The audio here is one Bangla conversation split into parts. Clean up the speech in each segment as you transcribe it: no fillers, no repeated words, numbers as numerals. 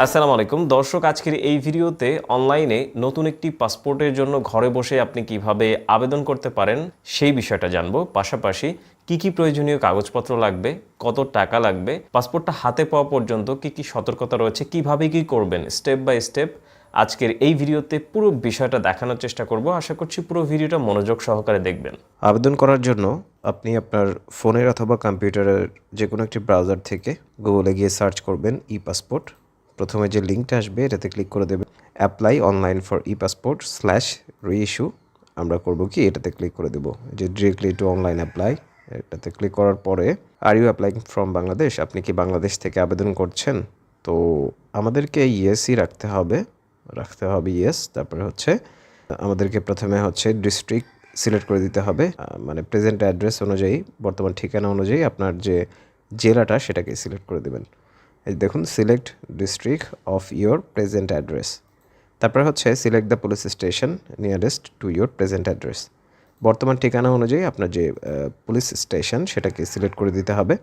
আসসালামু আলাইকুম দর্শক, আজকের এই ভিডিওতে অনলাইনে নতুন একটি পাসপোর্টের জন্য ঘরে বসে আপনি কিভাবে আবেদন করতে পারেন সেই বিষয়টা জানবো। পাশাপাশি কি কি প্রয়োজনীয় কাগজপত্র লাগবে, কত টাকা লাগবে, পাসপোর্টটা হাতে পাওয়া পর্যন্ত কি কি সতর্কতা রয়েছে, কিভাবে কি করবেন স্টেপ বাই স্টেপ আজকের এই ভিডিওতে পুরো বিষয়টা দেখানোর চেষ্টা করব। আশা করছি পুরো ভিডিওটা মনোযোগ সহকারে দেখবেন। আবেদন করার জন্য আপনি আপনার ফোনের অথবা কম্পিউটারের যে কোনো একটি ব্রাউজার থেকে গুগলে গিয়ে সার্চ করবেন ই পাসপোর্ট। প্রথমে যে লিঙ্কটা আসবে এটাতে ক্লিক করে দেবেন apply online for e passport /reissue. আমরা করব কি, এটাতে ক্লিক করে দেবো যে ডিরেক্টলি টু অনলাইন অ্যাপ্লাই। এটাতে ক্লিক করার পরে are you applying from Bangladesh, আপনি কি বাংলাদেশ থেকে আবেদন করছেন? তো আমাদেরকে ইয়েসই রাখতে হবে ইয়েস। তারপরে হচ্ছে আমাদেরকে প্রথমে হচ্ছে ডিস্ট্রিক্ট সিলেক্ট করে দিতে হবে, মানে প্রেজেন্ট অ্যাড্রেস অনুযায়ী, বর্তমান ঠিকানা অনুযায়ী আপনার যে জেলাটা সেটাকে সিলেক্ট করে দেবেন। এই দেখুন, select district of your present address. তারপরে হচ্ছে select the police station nearest to your present address. বর্তমান ঠিকানা অনুযায়ী আপনার যে পুলিশ স্টেশন সেটাকে সিলেক্ট করে দিতে হবে।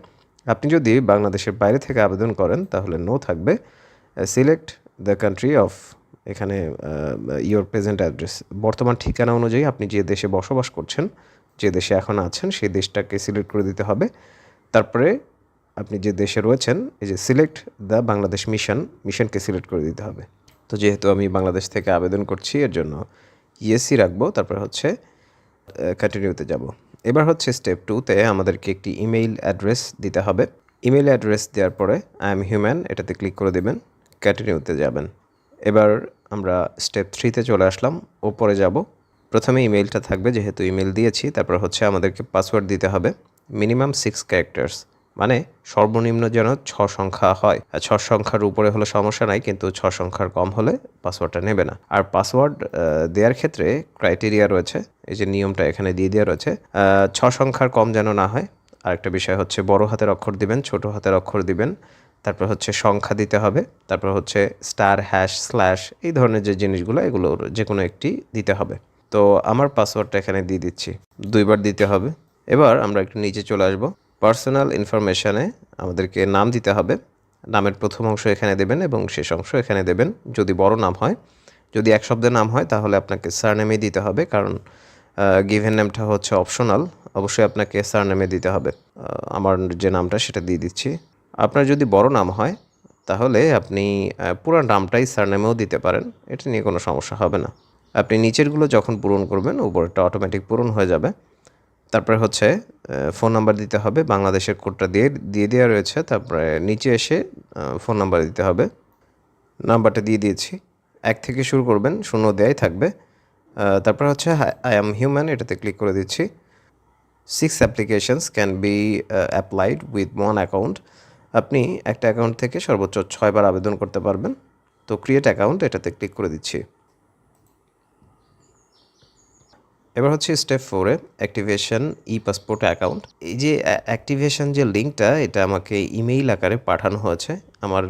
আপনি যদি বাংলাদেশের বাইরে থেকে আবেদন করেন তাহলে নো থাকবে। সিলেক্ট দ্য কান্ট্রি অফ, এখানে ইয়োর প্রেজেন্ট অ্যাড্রেস, বর্তমান ঠিকানা অনুযায়ী আপনি যে দেশে বসবাস করছেন, যে দেশে এখন আছেন সেই দেশটাকে সিলেক্ট করে দিতে হবে। তারপরে আপনি যে দেশে রয়েছেন, এই যে সিলেক্ট দ্য বাংলাদেশ মিশনকে সিলেক্ট করে দিতে হবে। তো যেহেতু আমি বাংলাদেশ থেকে আবেদন করছি এর জন্য ইয়েসই রাখবো। তারপরে হচ্ছে কন্টিনিউতে যাব। এবার হচ্ছে স্টেপ 2তে আমাদেরকে একটি ইমেইল অ্যাড্রেস দিতে হবে। ইমেইল অ্যাড্রেস দেওয়ার পরে আই এম হিউম্যান এটাতে ক্লিক করে দেবেন, কন্টিনিউতে যাবেন। এবার আমরা স্টেপ 3তে চলে আসলাম, ওপরে যাব। প্রথমে ইমেইলটা থাকবে, যেহেতু ইমেইল দিয়েছি। তারপর হচ্ছে আমাদেরকে পাসওয়ার্ড দিতে হবে, মিনিমাম 6 ক্যারেক্টার্স, মানে সর্বনিম্ন যেন 6 সংখ্যা হয়। 6 সংখ্যার উপরে হলে সমস্যা নাই, কিন্তু 6 সংখ্যার কম হলে পাসওয়ার্ডটা নেবে না। আর পাসওয়ার্ড দেওয়ার ক্ষেত্রে ক্রাইটেরিয়া রয়েছে, এই যে নিয়মটা এখানে দিয়ে দেওয়া রয়েছে, 6 সংখ্যার কম যেন না হয়। আরেকটা বিষয় হচ্ছে বড় হাতের অক্ষর দিবেন, ছোট হাতের অক্ষর দিবেন, তারপর হচ্ছে সংখ্যা দিতে হবে, তারপর হচ্ছে স্টার, হ্যাশ, স্ল্যাশ, এই ধরনের যে জিনিসগুলো এগুলোর যে কোনো একটি দিতে হবে। তো আমার পাসওয়ার্ডটা এখানে দিয়ে দিচ্ছি, 2বার দিতে হবে। এবার আমরা একটু নিচে চলে আসব, পার্সোনাল ইনফরমেশানে আমাদেরকে নাম দিতে হবে। নামের প্রথম অংশ এখানে দেবেন এবং শেষ অংশ এখানে দেবেন, যদি বড় নাম হয়। যদি এক শব্দের নাম হয় তাহলে আপনাকে সারনেমে দিতে হবে, কারণ গিভেন নেমটা হচ্ছে অপশনাল, অবশ্যই আপনাকে সারনেমে দিতে হবে। আমার যে নামটা সেটা দিয়ে দিচ্ছি। আপনার যদি বড় নাম হয় তাহলে আপনি পুরো নামটাই সারনেমেও দিতে পারেন, এটা নিয়ে কোনো সমস্যা হবে না। আপনি নিচেরগুলো যখন পূরণ করবেন উপরেরটা অটোমেটিক পূরণ হয়ে যাবে। তারপরে হচ্ছে ফোন নাম্বার দিতে হবে, বাংলাদেশের কোডটা দিয়ে দেওয়া রয়েছে। তারপরে নিচে এসে ফোন নাম্বার দিতে হবে, নাম্বারটা দিয়ে দিয়েছি। 1 থেকে শুরু করবেন, 0 দেয়াই থাকবে। তারপর হচ্ছে আই অ্যাম হিউম্যান এটাতে ক্লিক করে দিচ্ছি। 6 applications can be applied with 1 account, আপনি একটা অ্যাকাউন্ট থেকে সর্বোচ্চ 6 বার আবেদন করতে পারবেন। তো ক্রিয়েট অ্যাকাউন্ট এটাতে ক্লিক করে দিচ্ছি। এবার হচ্ছে স্টেপ 4-এ অ্যাক্টিভেশন ই পাসপোর্ট অ্যাকাউন্ট। এই যে অ্যাক্টিভেশন যে লিঙ্কটা, এটা আমাকে ইমেইল আকারে পাঠানো হয়েছে, আমার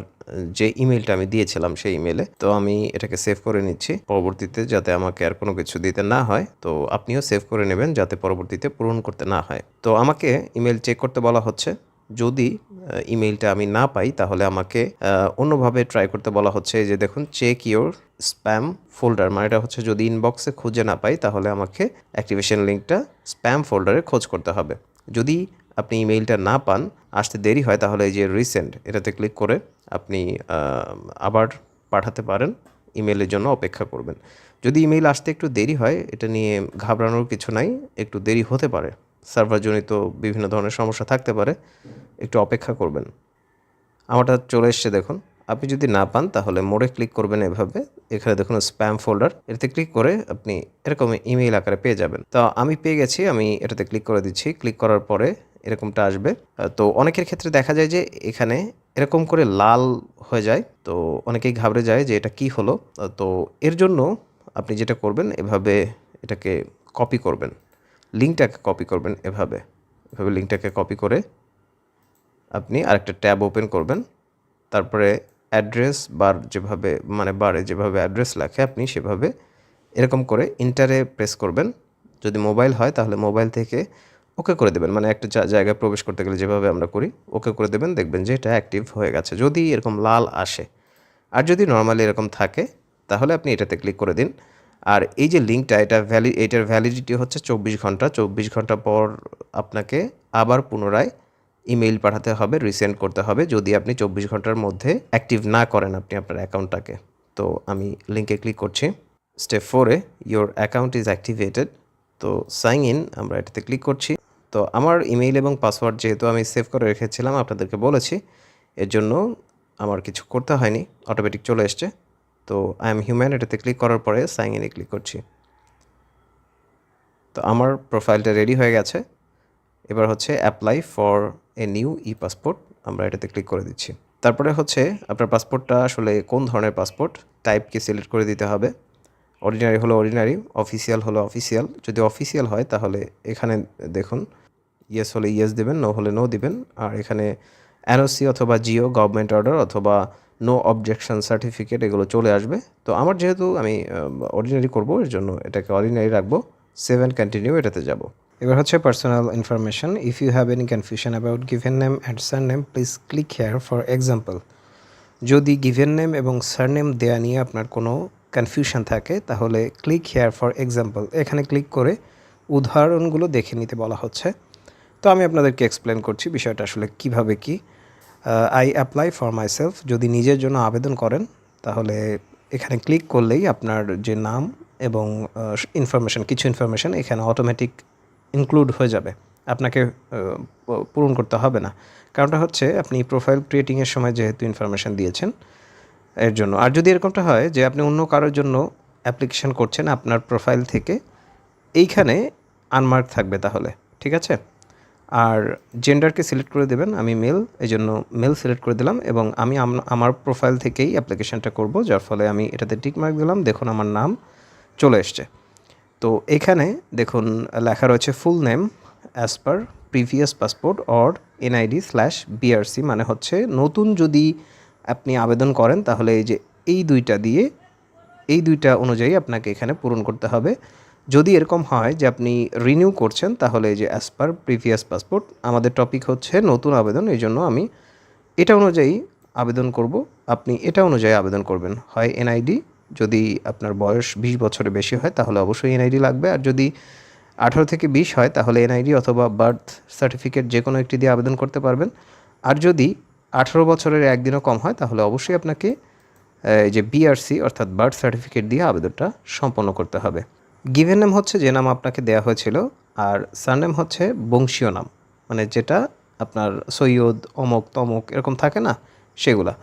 যে ইমেইলটা আমি দিয়েছিলাম সেই ইমেইলে। তো আমি এটাকে সেভ করে নিচ্ছি পরবর্তীতে, যাতে আমাকে আর কোনো কিছু দিতে না হয়। তো আপনিও সেভ করে নেবেন যাতে পরবর্তীতে পূরণ করতে না হয়। তো আমাকে ইমেইল চেক করতে বলা হচ্ছে, যদি ইমেইলটা আমি না পাই তাহলে আমাকে অন্যভাবে ট্রাই করতে বলা হচ্ছে। এই যে দেখুন, চেক ইওর স্প্যাম ফোল্ডার, মানে এটা হচ্ছে যদি ইনবক্সে খুঁজে না পাই তাহলে আমাকে অ্যাক্টিভেশন লিঙ্কটা স্প্যাম ফোল্ডারে খোঁজ করতে হবে। যদি আপনি ইমেইলটা না পান, আসতে দেরি হয়, তাহলে এই যে রিসেন্ড এটাতে ক্লিক করে আপনি আবার পাঠাতে পারেন, ইমেইলের জন্য অপেক্ষা করবেন। যদি ইমেইল আসতে একটু দেরি হয়, এটা নিয়ে ঘাবড়ানোর কিছু নাই, একটু দেরি হতে পারে, সার্ভারজনিত বিভিন্ন ধরনের সমস্যা থাকতে পারে, একটু অপেক্ষা করবেন। আমারটা চলে এসছে দেখুন। আপনি যদি না পান তাহলে মোড়ে ক্লিক করবেন এভাবে, এখানে দেখুন স্প্যাম ফোল্ডার, এটাতে ক্লিক করে আপনি এরকম ইমেইল আকারে পেয়ে যাবেন। তো আমি পেয়ে গেছি, আমি এটাতে ক্লিক করে দিচ্ছি। ক্লিক করার পরে এরকমটা আসবে। তো অনেকের ক্ষেত্রে দেখা যায় যে এখানে এরকম করে লাল হয়ে যায়, তো অনেকেই ঘাবড়ে যায় যে এটা কি হলো। তো এর জন্য আপনি যেটা করবেন, এভাবে এটাকে কপি করবেন, লিঙ্কটাকে কপি করবেন, এভাবে লিঙ্কটাকে কপি করে আপনি আরেকটা ট্যাব ওপেন করবেন। তারপরে অ্যাড্রেস বার, যেভাবে মানে বারে যেভাবে অ্যাড্রেস লেখে আপনি সেভাবে এরকম করে ইন্টারে প্রেস করবেন। যদি মোবাইল হয় তাহলে মোবাইল থেকে ওকে করে দেবেন, মানে একটা জায়গায় প্রবেশ করতে গেলে যেভাবে আমরা করি ওকে করে দেবেন, দেখবেন যে এটা অ্যাক্টিভ হয়ে গেছে। যদি এরকম লাল আসে আর যদি নর্মালি এরকম থাকে তাহলে আপনি এটাতে ক্লিক করে দিন। আর এই যে লিঙ্কটা এটার ভ্যালিডিটি হচ্ছে 24 ঘন্টা। 24 ঘন্টা পর আপনাকে আবার পুনরায় ইমেইল পাঠাতে হবে, রিসেন্ড করতে হবে যদি আপনি 24 ঘন্টার মধ্যে অ্যাক্টিভ না করেন আপনি আপনার অ্যাকাউন্টটাকে। তো আমি লিঙ্কে ক্লিক করছি। স্টেপ 4-এ ইওর অ্যাকাউন্ট ইজ অ্যাক্টিভেটেড। তো সাইন ইন আমরা এটাতে ক্লিক করছি। তো আমার ইমেইল এবং পাসওয়ার্ড যেহেতু আমি সেভ করে রেখেছিলাম আপনাদেরকে বলেছি, এর জন্য আমার কিছু করতে হয়নি, অটোমেটিক চলে এসছে। তো আই এম হিউম্যান এটাতে ক্লিক করার পরে সাইন ইনে ক্লিক করছি। তো আমার প্রোফাইলটা রেডি হয়ে গেছে। এবার হচ্ছে apply for a new E passport, আমরা এটাতে ক্লিক করে দিচ্ছি। তারপরে হচ্ছে আপনার পাসপোর্টটা আসলে কোন ধরনের পাসপোর্ট, টাইপকে সিলেক্ট করে দিতে হবে। অর্ডিনারি হলো অর্ডিনারি, অফিসিয়াল হলো অফিসিয়াল। যদি অফিসিয়াল হয় তাহলে এখানে দেখুন ইয়েস হলে ইয়েস দেবেন, নো হলে নো দিবেন। আর এখানে এনওসি অথবা জিও, গভর্নমেন্ট অর্ডার অথবা নো অবজেকশন সার্টিফিকেট এগুলো চলে আসবে। তো আমার যেহেতু আমি অর্ডিনারি করব, এর জন্য এটাকে অর্ডিনারি রাখবো। 7 কন্টিনিউ এটাতে যাব। এবার হচ্ছে personal information. If you have any confusion about given name and surname please click here for example. যদি গিভেন নেম এবং সারনেম দেয়া নিয়ে আপনার কোনো কনফিউশন থাকে তাহলে ক্লিক হেয়ার ফর এক্সাম্পল এখানে ক্লিক করে উদাহরণগুলো দেখে নিতে বলা হচ্ছে। তো আমি আপনাদেরকে এক্সপ্লেন করছি বিষয়টা আসলে কিভাবে কি। আই অ্যাপ্লাই ফর মাইসেলফ, যদি নিজের জন্য আবেদন করেন তাহলে এখানে ক্লিক করলেই আপনার যে নাম এবং কিছু ইনফরমেশন এখানে অটোমেটিক ইনক্লুড হয়ে যাবে, আপনাকে পূরণ করতে হবে না। কারণটা হচ্ছে আপনি প্রোফাইল ক্রিয়েটিংয়ের সময় যেহেতু ইনফরমেশন দিয়েছেন এর জন্য। আর যদি এরকমটা হয় যে আপনি অন্য কারোর জন্য অ্যাপ্লিকেশন করছেন আপনার প্রোফাইল থেকে, এইখানে আনমার্ক থাকবে তাহলে, ঠিক আছে। আর জেন্ডারকে সিলেক্ট করে দেবেন, আমি মেল, এই জন্য মেল সিলেক্ট করে দিলাম এবং আমি আমার প্রোফাইল থেকেই অ্যাপ্লিকেশনটা করব, যার ফলে আমি এটাতে টিক মার্ক দিলাম। দেখুন আমার নাম চলে এসছে। তো এখানে দেখুন লেখা রয়েছে full name as per previous passport or NID/BRC, মানে হচ্ছে নতুন যদি আপনি আবেদন করেন তাহলে এই যে এই দুইটা অনুযায়ী আপনাকে এখানে পূরণ করতে হবে। যদি এরকম হয় যে আপনি রিনিউ করছেন তাহলে এই যে অ্যাজ পার প্রিভিয়াস পাসপোর্ট, আমাদের টপিক হচ্ছে নতুন আবেদন, এই জন্য আমি এটা অনুযায়ী আবেদন করব, আপনি এটা অনুযায়ী আবেদন করবেন। হয় NID, যদি আপনার বয়স 20 বছরের বেশি হয় তাহলে অবশ্যই NID লাগবে। আর যদি 18 থেকে 20 হয় তাহলে NID অথবা বার্থ সার্টিফিকেট যে কোনো একটি দিয়ে আবেদন করতে পারবেন। আর যদি 18 বছরের একদিনও কম হয় তাহলে অবশ্যই আপনাকে এই যে BRC অর্থাৎ বার্থ সার্টিফিকেট দিয়ে আবেদনটা সম্পন্ন করতে হবে। গিভেন নেম হচ্ছে যে নাম আপনাকে দেওয়া হয়েছিল, আর সারনেম হচ্ছে বংশীয় নাম, মানে যেটা আপনার সৈয়দ অমুক তমুক এরকম থাকে না, সেগুলা।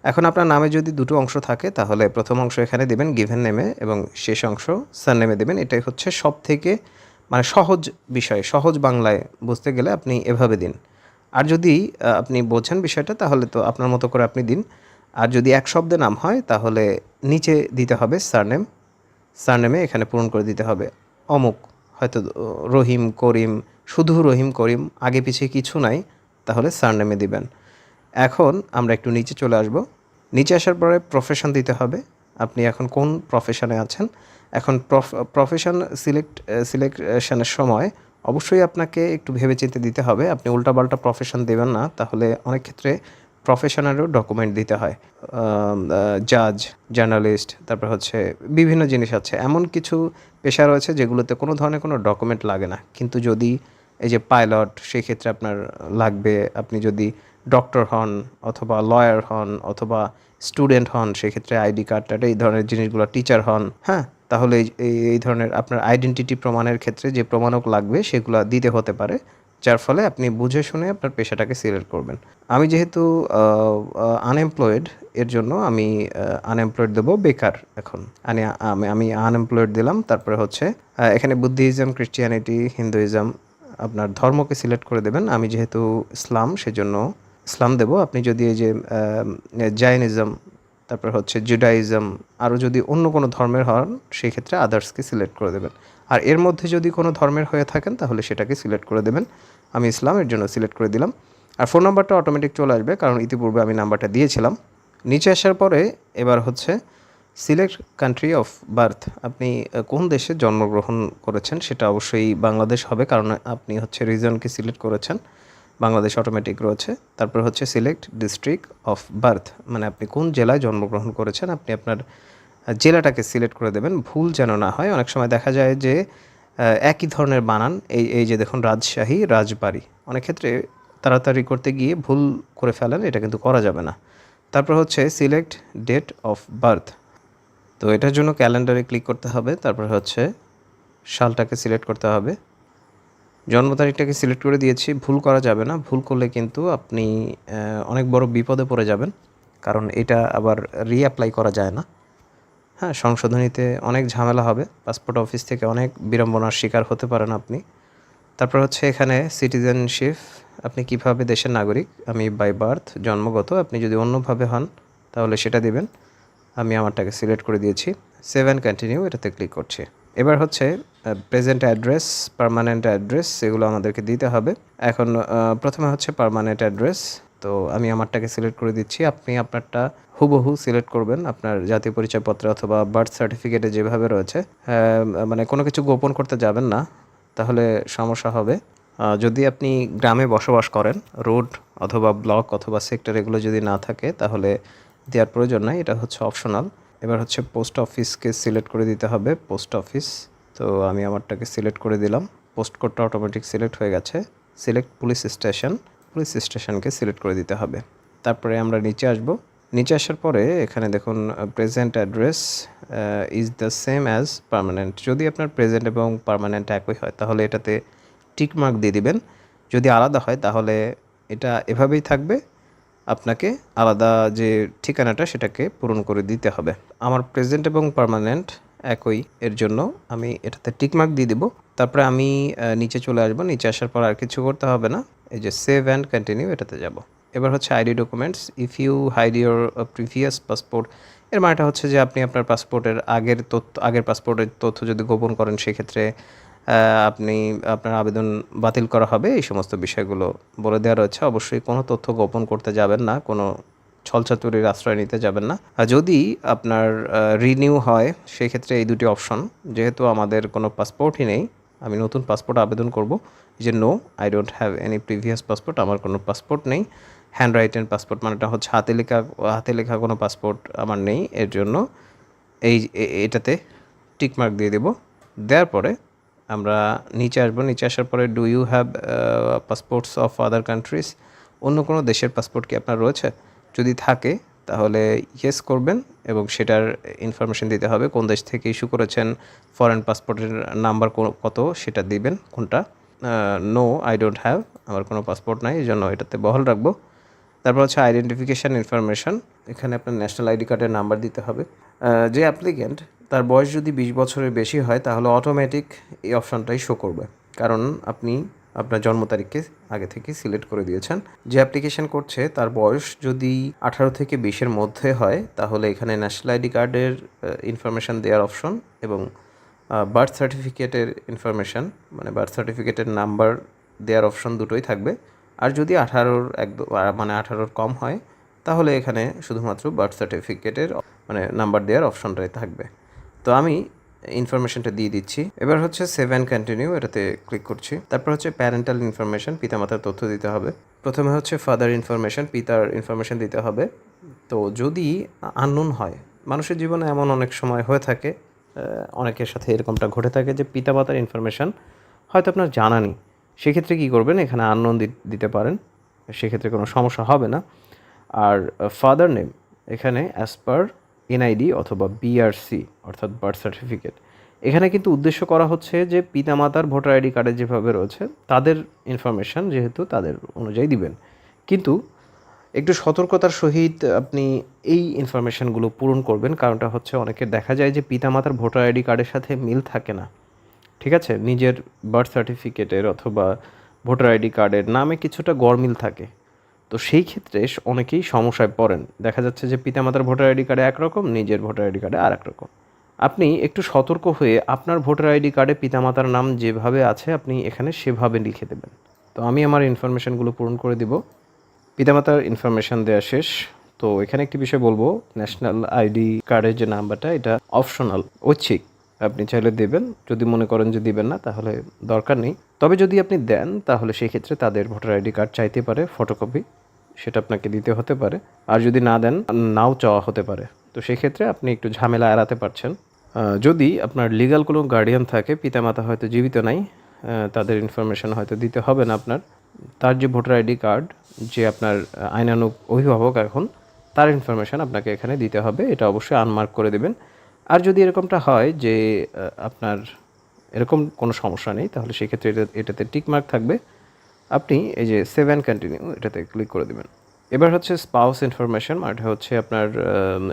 এখন আপনার নামে যদি দুটো অংশ থাকে তাহলে প্রথম অংশ এখানে দেবেন গিভেন নেমে এবং শেষ অংশ সারনেমে দেবেন। এটাই হচ্ছে সব থেকে মানে সহজ বিষয়, সহজ বাংলায় বুঝতে গেলে আপনি এভাবে দিন। আর যদি আপনি বোঝেন বিষয়টা তাহলে তো আপনার মতো করে আপনি দিন। আর যদি এক শব্দে নাম হয় তাহলে নিচে দিতে হবে সারনেমে এখানে পূরণ করে দিতে হবে অমুক, হয়তো রহিম করিম, শুধু রহিম করিম, আগে পিছিয়ে কিছু নাই, তাহলে সারনেমে দিবেন। এখন আমরা একটু নিচে চলে আসব। নিচে আসার পরে প্রফেশন দিতে হবে, আপনি এখন কোন প্রফেশনে আছেন। এখন প্রফেশন সিলেকশনের সময় অবশ্যই আপনাকে একটু ভেবেচিন্তে দিতে হবে, আপনি উল্টাপাল্টা প্রফেশন দেবেন না, তাহলে অনেক ক্ষেত্রে প্রফেশনেরও ডকুমেন্ট দিতে হয়। জাজ, জার্নালিস্ট, তারপর হচ্ছে বিভিন্ন জিনিস আছে, এমন কিছু পেশা রয়েছে যেগুলোতে কোনো ধরনের কোনো ডকুমেন্ট লাগে না, কিন্তু যদি এই যে পাইলট সেই ক্ষেত্রে আপনার লাগবে। আপনি যদি ডক্টর হন অথবা লয়ার হন অথবা স্টুডেন্ট হন সেক্ষেত্রে আইডি কার্ডটা, এই ধরনের জিনিসগুলো, টিচার হন, হ্যাঁ, তাহলে এই ধরনের আপনার আইডেন্টিটি প্রমাণের ক্ষেত্রে যে প্রমাণক লাগবে সেগুলো দিতে হতে পারে, যার ফলে আপনি বুঝে শুনে আপনার পেশাটাকে সিলেক্ট করবেন। আমি যেহেতু আনএমপ্লয়েড, এর জন্য আমি আনএমপ্লয়েড দেবো, বেকার। এখন আমি আনএমপ্লয়েড দিলাম। তারপরে হচ্ছে এখানে বুদ্ধিজম, ক্রিশ্চিয়ানিটি, হিন্দুইজম আপনার ধর্মকে সিলেক্ট করে দেবেন। আমি যেহেতু ইসলাম সেজন্য ইসলাম দেব। আপনি যদি এই যে জাইনিজম, তারপর হচ্ছে জুডাইজম, আরও যদি অন্য কোনো ধর্মের হন সেই ক্ষেত্রে আদার্সকে সিলেক্ট করে দেবেন। আর এর মধ্যে যদি কোনো ধর্মের হয়ে থাকেন তাহলে সেটাকে সিলেক্ট করে দেবেন। আমি ইসলামের জন্য সিলেক্ট করে দিলাম। আর ফোন নাম্বারটা অটোমেটিক চলে আসবে কারণ ইতিপূর্বে আমি নাম্বারটা দিয়েছিলাম। নিচে আসার পরে এবার হচ্ছে সিলেক্ট কান্ট্রি অফ বার্থ, আপনি কোন দেশে জন্মগ্রহণ করেছেন, সেটা অবশ্যই বাংলাদেশ হবে কারণ আপনি হচ্ছে রিজনকে সিলেক্ট করেছেন। বাংলাদেশ অটোমেটিক রয়েছে। তারপর হচ্ছে সিলেক্ট ডিস্ট্রিক্ট অফ বার্থ, মানে আপনি কোন জেলায় জন্মগ্রহণ করেছেন আপনি আপনার জেলাটাকে সিলেক্ট করে দেবেন, ভুল যেন না হয়। অনেক সময় দেখা যায় যে একই ধরনের বানান, এই যে দেখুন রাজশাহী, রাজবাড়ী, অনেক ক্ষেত্রে তাড়াতাড়ি করতে গিয়ে ভুল করে ফেলেন, এটা কিন্তু করা যাবে না। তারপর হচ্ছে সিলেক্ট ডেট অফ বার্থ, তো এটার জন্য ক্যালেন্ডারে ক্লিক করতে হবে। তারপর হচ্ছে সালটাকে সিলেক্ট করতে হবে। জন্ম তারিখটাকে সিলেক্ট করে দিয়েছি, ভুল করা যাবে না। ভুল করলে কিন্তু আপনি অনেক বড় বিপদে পড়ে যাবেন, কারণ এটা আবার রিঅ্যাপ্লাই করা যায় না। হ্যাঁ, সংশোধনীতে অনেক ঝামেলা হবে, পাসপোর্ট অফিস থেকে অনেক বিড়ম্বনার শিকার হতে পারেন আপনি। তারপর হচ্ছে এখানে সিটিজেনশিপ, আপনি কিভাবে দেশের নাগরিক। আমি বাই বার্থ, জন্মগত। আপনি যদি অন্যভাবে হন তাহলে সেটা দিবেন। আমি আমারটাকে সিলেক্ট করে দিয়েছি। সেভ অ্যান্ড কন্টিনিউ, এটাতে ক্লিক করছি। এবার হচ্ছে প্রেজেন্ট অ্যাড্রেস, পার্মানেন্ট অ্যাড্রেস, এগুলো আমাদেরকে দিতে হবে। এখন প্রথমে হচ্ছে পার্মানেন্ট অ্যাড্রেস, তো আমি আমারটাকে সিলেক্ট করে দিচ্ছি। আপনি আপনারটা হুবহু সিলেক্ট করবেন, আপনার জাতীয় পরিচয়পত্র অথবা বার্থ সার্টিফিকেটে যেভাবে রয়েছে। মানে কোনো কিছু গোপন করতে যাবেন না, তাহলে সমস্যা হবে। যদি আপনি গ্রামে বসবাস করেন, রোড অথবা ব্লক অথবা সেক্টর এগুলো যদি না থাকে তাহলে দেওয়ার প্রয়োজন নাই, এটা হচ্ছে অপশনাল। এবার হচ্ছে পোস্ট অফিসকে সিলেক্ট করে দিতে হবে, পোস্ট অফিস। তো আমি আমারটাকে সিলেক্ট করে দিলাম, পোস্ট কোডটা অটোমেটিক সিলেক্ট হয়ে গেছে। সিলেক্ট পুলিশ স্টেশন, পুলিশ স্টেশনকে সিলেক্ট করে দিতে হবে। তারপরে আমরা নিচে আসব। নিচে আসার পরে এখানে দেখুন present address is the same as permanent. যদি আপনার প্রেজেন্ট এবং পার্মানেন্ট একই হয় তাহলে এটাতে টিক মার্ক দিয়ে দিবেন। যদি আলাদা হয় তাহলে এটা এভাবেই থাকবে, আপনাকে আলাদা যে ঠিকানাটা সেটাকে পূরণ করে দিতে হবে। আমার প্রেজেন্ট এবং পার্মানেন্ট একই, এর জন্য আমি এটাতে টিক মার্ক দিয়ে দিব। তারপরে আমি নিচে চলে আসব। নিচে আসার পর আর কিছু করতে হবে না, এই যে সেভ অ্যান্ড কন্টিনিউ এটাতে যাব। এবার হচ্ছে ID documents, if you had your previous passport, এর মানেটা হচ্ছে যে আপনি আপনার পাসপোর্টের আগের পাসপোর্টের তথ্য যদি গোপন করেন সেক্ষেত্রে আপনি আপনার আবেদন বাতিল করা হবে, এই সমস্ত বিষয়গুলো বলে দেওয়া রয়েছে। অবশ্যই কোনো তথ্য গোপন করতে যাবেন না, কোনো ছলচাতুরির আশ্রয় নিতে যাবেন না। আর যদি আপনার রিনিউ হয় সেক্ষেত্রে এই দুটি অপশন, যেহেতু আমাদের কোনো পাসপোর্টই নেই, আমি নতুন পাসপোর্ট আবেদন করব, যে no I don't have any previous passport, আমার কোনো পাসপোর্ট নেই। হ্যান্ড রাইটেন পাসপোর্ট মানেটা হচ্ছে হাতে লেখা কোনো পাসপোর্ট আমার নেই, এর জন্য এটাতে টিকমার্ক দিয়ে দেব। দেওয়ার পরে আমরা নিচে আসবো। নিচে আসার পরে do you have passports of other countries, অন্য কোনো দেশের পাসপোর্ট কি আপনার রয়েছে? যদি থাকে তাহলে ইয়েস করবেন এবং সেটার ইনফরমেশন দিতে হবে, কোন দেশ থেকে ইস্যু করেছেন, ফরেন পাসপোর্টের নাম্বার কত সেটা দিবেন। কোনটা? নো আই ডোন্ট হ্যাভ, আমার কোনো পাসপোর্ট নাই, এই জন্য এটাতে বহাল রাখবো। তারপর হচ্ছে আইডেন্টিফিকেশান ইনফরমেশন, এখানে আপনার ন্যাশনাল আইডি কার্ডের নাম্বার দিতে হবে। যে অ্যাপ্লিক্যান্ট তার বয়স যদি 20 বছরের বেশি হয় তাহলে অটোমেটিক এই অপশানটাই শো করবে, কারণ আপনি আপনার জন্ম তারিখকে আগে থেকে সিলেক্ট করে দিয়েছেন। যে অ্যাপ্লিকেশন করছে তার বয়স যদি 18 থেকে 20-এর মধ্যে হয় তাহলে এখানে ন্যাশনাল আইডি কার্ডের ইনফরমেশান দেওয়ার অপশন এবং বার্থ সার্টিফিকেটের ইনফরমেশান মানে বার্থ সার্টিফিকেটের নাম্বার দেওয়ার অপশন দুটোই থাকবে। আর যদি 18-র কম হয় তাহলে এখানে শুধুমাত্র বার্থ সার্টিফিকেটের মানে নাম্বার দেওয়ার অপশনটাই থাকবে। তো আমি ইনফরমেশনটা দিয়ে দিচ্ছি। এবার হচ্ছে সেভ অ্যান্ড কন্টিনিউ, এটাতে ক্লিক করছি। তারপর হচ্ছে প্যারেন্টাল ইনফরমেশন, পিতামাতার তথ্য দিতে হবে। প্রথমে হচ্ছে ফাদার ইনফরমেশন, পিতার ইনফরমেশন দিতে হবে। তো যদি আননোন হয়, মানুষের জীবনে এমন অনেক সময় হয়ে থাকে, অনেকের সাথে এরকমটা ঘটে থাকে যে পিতামাতার ইনফরমেশন হয়তো আপনার জানা নেই, সেক্ষেত্রে কী করবেন, এখানে আননোন দিতে পারেন, সেক্ষেত্রে কোনো সমস্যা হবে না। আর ফাদার নেম এখানে অ্যাজ পার এনআইডি অথবা বিআরসি অর্থাৎ বার্থ সার্টিফিকেট, এখানে কিন্তু উদ্দেশ্য করা হচ্ছে যে পিতামাতার ভোটার আইডি কার্ডে যেভাবে রয়েছে তাদের ইনফরমেশান যেহেতু তাদের অনুযায়ী দিবেন, কিন্তু একটু সতর্কতার সহিত আপনি এই ইনফরমেশানগুলো পূরণ করবেন। কারণটা হচ্ছে অনেকের দেখা যায় যে পিতামাতার ভোটার আইডি কার্ডের সাথে মিল থাকে না, ঠিক আছে, নিজের বার্থ সার্টিফিকেটের অথবা ভোটার আইডি কার্ডের নামে কিছুটা গরমিল থাকে। তো সেই ক্ষেত্রে অনেকেই সমস্যায় পড়েন, দেখা যাচ্ছে যে পিতামাতার ভোটার আইডি কার্ডে একরকম, নিজের ভোটার আইডি কার্ডে আর একরকম। আপনি একটু সতর্ক হয়ে আপনার ভোটার আইডি কার্ডে পিতামাতার নাম যেভাবে আছে আপনি এখানে সেভাবে লিখে দেবেন। তো আমি আমার ইনফরমেশানগুলো পূরণ করে দিব। পিতামাতার ইনফরমেশান দেওয়া শেষ। তো এখানে একটি বিষয় বলবো, ন্যাশনাল আইডি কার্ডের যে নাম্বারটা এটা অপশনাল, ঐচ্ছিক। আপনি চাইলে দেবেন, যদি মনে করেন যে দিবেন না তাহলে দরকার নেই। তবে যদি আপনি দেন তাহলে সেই ক্ষেত্রে তাদের ভোটার আইডি কার্ড চাইতে পারে ফটোকপি, সেটা আপনাকে দিতে হতে পারে। আর যদি না দেন, নাও চাওয়া হতে পারে। তো সেই ক্ষেত্রে আপনি একটু ঝামেলা এড়াতে পারছেন। যদি আপনার লিগ্যাল কোনো গার্ডিয়ান থাকে, পিতামাতা হয়তো জীবিত নাই, তাদের ইনফরমেশন হয়তো দিতে হবে না আপনার। তার যে ভোটার আইডি কার্ড, যে আপনার আইনানুগ অভিভাবক এখন, তার ইনফরমেশন আপনাকে এখানে দিতে হবে। এটা অবশ্যই আনমার্ক করে দেবেন। আর যদি এরকমটা হয় যে আপনার এরকম কোনো সমস্যা নেই, তাহলে সেক্ষেত্রে এটাতে টিক মার্ক থাকবে। আপনি এই যে সেভ অ্যান্ড কন্টিনিউ এটাতে ক্লিক করে দেবেন। এবার হচ্ছে স্পাউস ইনফরমেশন, মানে হচ্ছে আপনার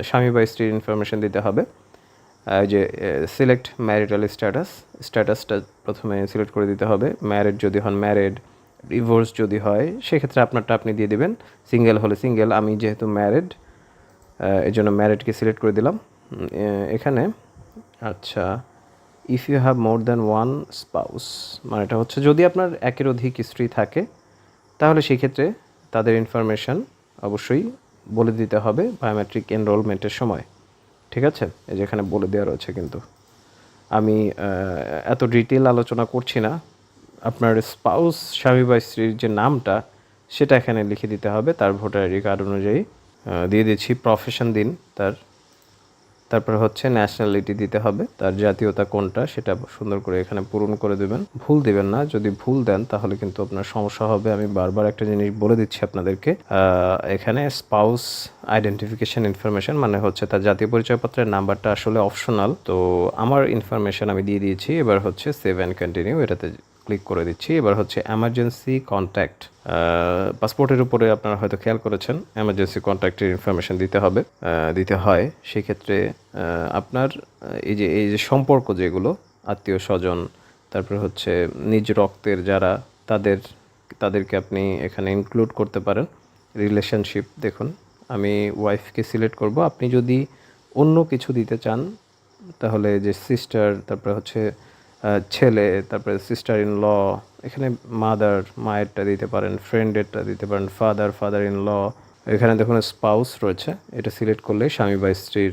স্বামী বা স্ত্রীর ইনফরমেশন দিতে হবে। এই যে সিলেক্ট ম্যারিটাল স্ট্যাটাসটা প্রথমে সিলেক্ট করে দিতে হবে। ম্যারিড যদি হন ম্যারিড, ডিভোর্স যদি হয় সেক্ষেত্রে আপনারটা আপনি দিয়ে দেবেন। সিঙ্গেল হলে সিঙ্গেল, আমি যেহেতু ম্যারিড এই জন্য ম্যারিডকে সিলেক্ট করে দিলাম এখানে। আচ্ছা, if you have more than one spouse, মানে এটা হচ্ছে যদি আপনার একের অধিক স্ত্রী থাকে তাহলে সেই ক্ষেত্রে তাদের ইনফরমেশন অবশ্যই বলে দিতে হবে বায়োমেট্রিক এনরোলমেন্টের সময়। ঠিক আছে, এই যে এখানে বলে দেওয়া রয়েছে, কিন্তু আমি এত ডিটেল আলোচনা করছি না। আপনার স্পাউস, স্বামী বা স্ত্রীর যে নামটা সেটা এখানে লিখে দিতে হবে তার ভোটার আইডি কার্ড অনুযায়ী। দিয়ে দিচ্ছি প্রফেশন দিন তারপর হচ্ছে ন্যাশনালিটি দিতে হবে, তার জাতীয়তা কোনটা সেটা সুন্দর করে এখানে পূরণ করে দেবেন। ভুল দিবেন না, যদি ভুল দেন তাহলে কিন্তু আপনার সমস্যা হবে। আমি বারবার একটা জিনিস বলে দিচ্ছি আপনাদেরকে, এখানে স্পাউস আইডেন্টিফিকেশন ইনফরমেশন মানে হচ্ছে তার জাতীয় পরিচয়পত্রের নাম্বারটা আসলে অপশনাল। তো আমার ইনফরমেশন আমি দিয়ে দিয়েছি। এবার হচ্ছে সেভ অ্যান্ড কন্টিনিউ এটাতে ক্লিক করে দিচ্ছি। এবার হচ্ছে এমার্জেন্সি কন্ট্যাক্ট, পাসপোর্টের উপরে আপনারা হয়তো খেয়াল করেছেন এমার্জেন্সি কন্ট্যাক্টের ইনফরমেশন দিতে হয়। সেক্ষেত্রে আপনার এই যে সম্পর্ক যেগুলো, আত্মীয় স্বজন, তারপরে হচ্ছে নিজ রক্তের যারা, তাদেরকে আপনি এখানে ইনক্লুড করতে পারেন। রিলেশনশিপ দেখুন, আমি ওয়াইফকে সিলেক্ট করব। আপনি যদি অন্য কিছু দিতে চান তাহলে যে সিস্টার, তারপরে হচ্ছে ছেলে, তারপরে সিস্টার ইন ল, এখানে মায়েরটা দিতে পারেন, ফ্রেন্ডেরটা দিতে পারেন, ফাদার ইন ল। এখানে দেখুন স্পাউস রয়েছে, এটা সিলেক্ট করলে স্বামী বা স্ত্রীর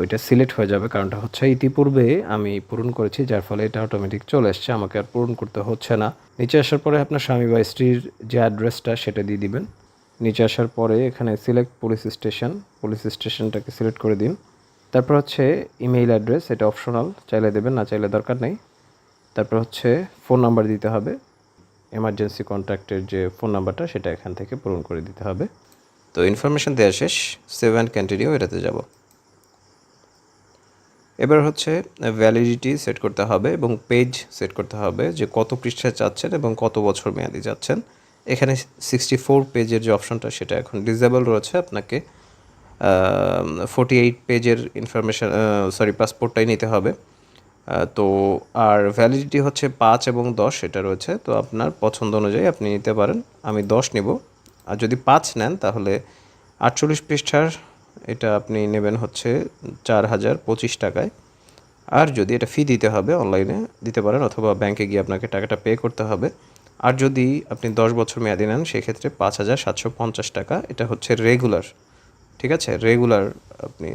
ওইটা সিলেক্ট হয়ে যাবে। কারণটা হচ্ছে ইতিপূর্বে আমি পূরণ করেছি, যার ফলে এটা অটোমেটিক চলে আসছে, আমাকে আর পূরণ করতে হচ্ছে না। নিচে আসার পরে আপনার স্বামী বা স্ত্রীর যে অ্যাড্রেসটা সেটা দিয়ে দিবেন। নিচে আসার পরে এখানে সিলেক্ট পুলিশ স্টেশনটাকে সিলেক্ট করে দিন। তারপর হচ্ছে ইমেইল অ্যাড্রেস, এটা অপশনাল, চাইলে দেবেন, না চাইলে দরকার নেই। তারপর হচ্ছে ফোন নাম্বার দিতে হবে, এমার্জেন্সি কন্ট্যাক্টের যে ফোন নাম্বারটা সেটা এখান থেকে পূরণ করে দিতে হবে। তো ইনফরমেশন দেওয়া শেষ, সেভ অ্যান্ড কন্টিনিউ এটাতে যাব। এবার হচ্ছে ভ্যালিডিটি সেট করতে হবে এবং পেজ সেট করতে হবে, যে কত পৃষ্ঠা চাচ্ছেন এবং কত বছর মেয়াদি চাচ্ছেন। এখানে 64 পেজের যে অপশনটা সেটা এখন ডিসেবল রয়েছে, আপনাকে 48 পেজের পাসপোর্টটাই নিতে হবে। তো আর ভ্যালিডিটি হচ্ছে 5 এবং 10 এটা রয়েছে, তো আপনার পছন্দ অনুযায়ী আপনি নিতে পারেন। আমি 10 নেব। আর যদি 5 নেন তাহলে 48 পৃষ্ঠার এটা আপনি নেবেন হচ্ছে 4025 টাকায়। আর যদি এটা ফি দিতে হবে, অনলাইনে দিতে পারেন অথবা ব্যাংকে গিয়ে আপনাকে টাকাটা পে করতে হবে। আর যদি আপনি 10 বছর মেয়াদি নেন সেক্ষেত্রে 5750 টাকা, এটা হচ্ছে রেগুলার। ঠিক আছে, রেগুলার আপনি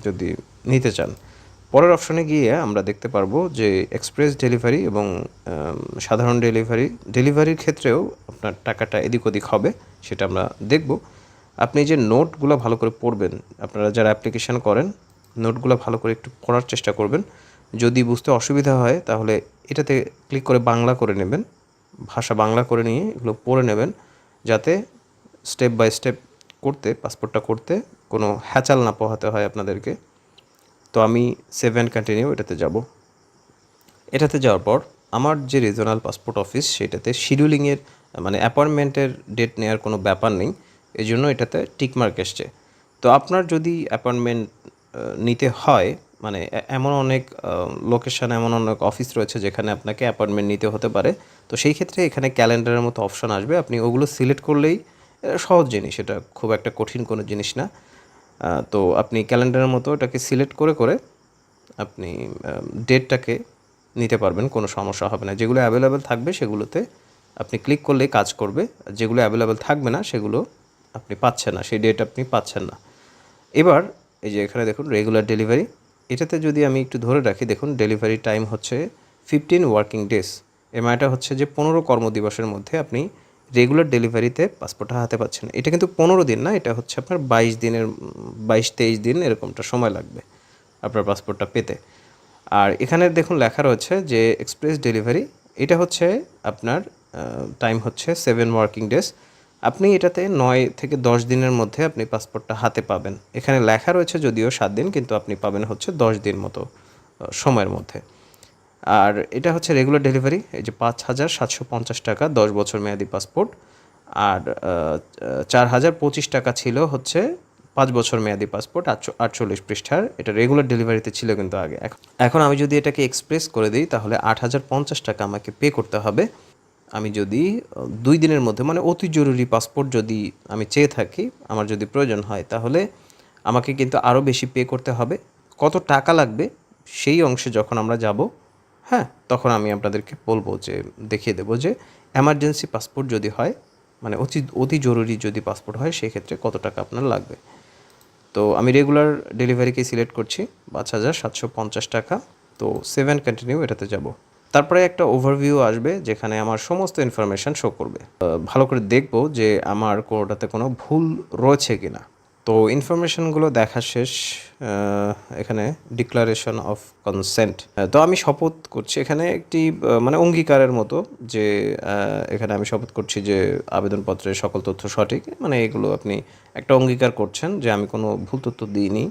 যদি নিতে চান। পরের অপশনে গিয়ে আমরা দেখতে পারবো যে এক্সপ্রেস ডেলিভারি এবং সাধারণ ডেলিভারির ক্ষেত্রেও আপনার টাকাটা এদিক ওদিক হবে, সেটা আমরা দেখব। আপনি যে নোটগুলো ভালো করে পড়বেন, আপনারা যারা অ্যাপ্লিকেশন করেন নোটগুলো ভালো করে একটু পড়ার চেষ্টা করবেন। যদি বুঝতে অসুবিধা হয় তাহলে এটাতে ক্লিক করে বাংলা করে নেবেন, ভাষা বাংলা করে নিয়ে এগুলো পড়ে নেবেন, যাতে স্টেপ বাই স্টেপ পাসপোর্টটা করতে কোনো হ্যাচাল না পোহাতে হয় আপনাদেরকে। তো আমি সেভ অ্যান্ড কন্টিনিউ এটাতে যাব। এটাতে যাওয়ার পর আমার যে রিজনাল পাসপোর্ট অফিস সেটাতে শিডিউলিংয়ের মানে অ্যাপয়েন্টমেন্টের ডেট নেওয়ার কোনো ব্যাপার নেই, এই জন্য এটাতে টিকমার্ক এসছে। তো আপনার যদি অ্যাপয়েন্টমেন্ট নিতে হয়, মানে এমন অনেক লোকেশন, এমন অনেক অফিস রয়েছে যেখানে আপনাকে অ্যাপয়েন্টমেন্ট নিতে হতে পারে, তো সেই ক্ষেত্রে এখানে ক্যালেন্ডারের মতো অপশন আসবে, আপনি ওগুলো সিলেক্ট করলেই সহজ জিনিস, এটা খুব একটা কঠিন কোনো জিনিস না। তো আপনি ক্যালেন্ডারের মতো এটাকে সিলেক্ট করে আপনি ডেটটাকে নিতে পারবেন, কোনো সমস্যা হবে না। যেগুলো অ্যাভেলেবেল থাকবে সেগুলোতে আপনি ক্লিক করলেই কাজ করবে, যেগুলো অ্যাভেলেবেল থাকবে না সেগুলো আপনি পাচ্ছেন না, সেই ডেট আপনি পাচ্ছেন না। এবার এই যে এখানে দেখুন রেগুলার ডেলিভারি, এটাতে যদি আমি একটু ধরে রাখি, দেখুন ডেলিভারি টাইম হচ্ছে 15 ওয়ার্কিং ডেজ। এর মানেটা হচ্ছে যে 15 কর্মদিবসের মধ্যে আপনি রেগুলার ডেলিভারিতে পাসপোর্টটা হাতে পাচ্ছেন। এটা কিন্তু 15 দিন না, এটা হচ্ছে আপনার 22 দিনের 22-23 দিন এরকমটা সময় লাগবে আপনার পাসপোর্টটা পেতে। আর এখানে দেখুন লেখা রয়েছে যে এক্সপ্রেস ডেলিভারি, এটা হচ্ছে আপনার টাইম হচ্ছে 7 ওয়ার্কিং ডেজ। আপনি এটাতে 9 থেকে 10 দিনের মধ্যে আপনি পাসপোর্টটা হাতে পাবেন। এখানে লেখা রয়েছে যদিও 7 দিন, কিন্তু আপনি পাবেন হচ্ছে 10 দিন মতো সময়ের মধ্যে। আর এটা হচ্ছে রেগুলার ডেলিভারি, এই যে 5,750 টাকা 10 বছর মেয়াদি পাসপোর্ট। আর 4,025 টাকা ছিল হচ্ছে 5 বছর মেয়াদি পাসপোর্ট, 48 পৃষ্ঠার। এটা রেগুলার ডেলিভারিতে ছিল কিন্তু আগে। এখন আমি যদি এটাকে এক্সপ্রেস করে দিই তাহলে 8,050 টাকা আমাকে পে করতে হবে। আমি যদি 2 দিনের মধ্যে, মানে অতি জরুরি পাসপোর্ট যদি আমি চেয়ে থাকি, আমার যদি প্রয়োজন হয়, তাহলে আমাকে কিন্তু আরও বেশি পে করতে হবে। কত টাকা লাগবে সেই অংশে যখন আমরা যাব, হ্যাঁ, তখন আমি আপনাদেরকে বলবো, যে দেখিয়ে দেবো যে এমার্জেন্সি পাসপোর্ট যদি হয়, মানে অতি জরুরি যদি পাসপোর্ট হয়, সেক্ষেত্রে কত টাকা আপনার লাগবে। তো আমি রেগুলার ডেলিভারিকে সিলেক্ট করছি, 5,750 টাকা। তো 7 কন্টিনিউ এটাতে যাব। তারপরে একটা ওভারভিউ আসবে যেখানে আমার সমস্ত ইনফরমেশান শো করবে। ভালো করে দেখব যে আমার কোনোটাতে কোনো ভুল রয়েছে কি না। তো ইনফরমেশনগুলো দেখা শেষ। এখানে ডিক্লারেশন অফ কনসেন্ট, তো আমি শপথ করছি এখানে একটি মানে অঙ্গীকারের মতো, যে এখানে আমি শপথ করছি যে আবেদনপত্রের সকল তথ্য সঠিক, মানে এগুলো আপনি একটা অঙ্গীকার করছেন যে আমি কোনো ভুল তথ্য দিইনি।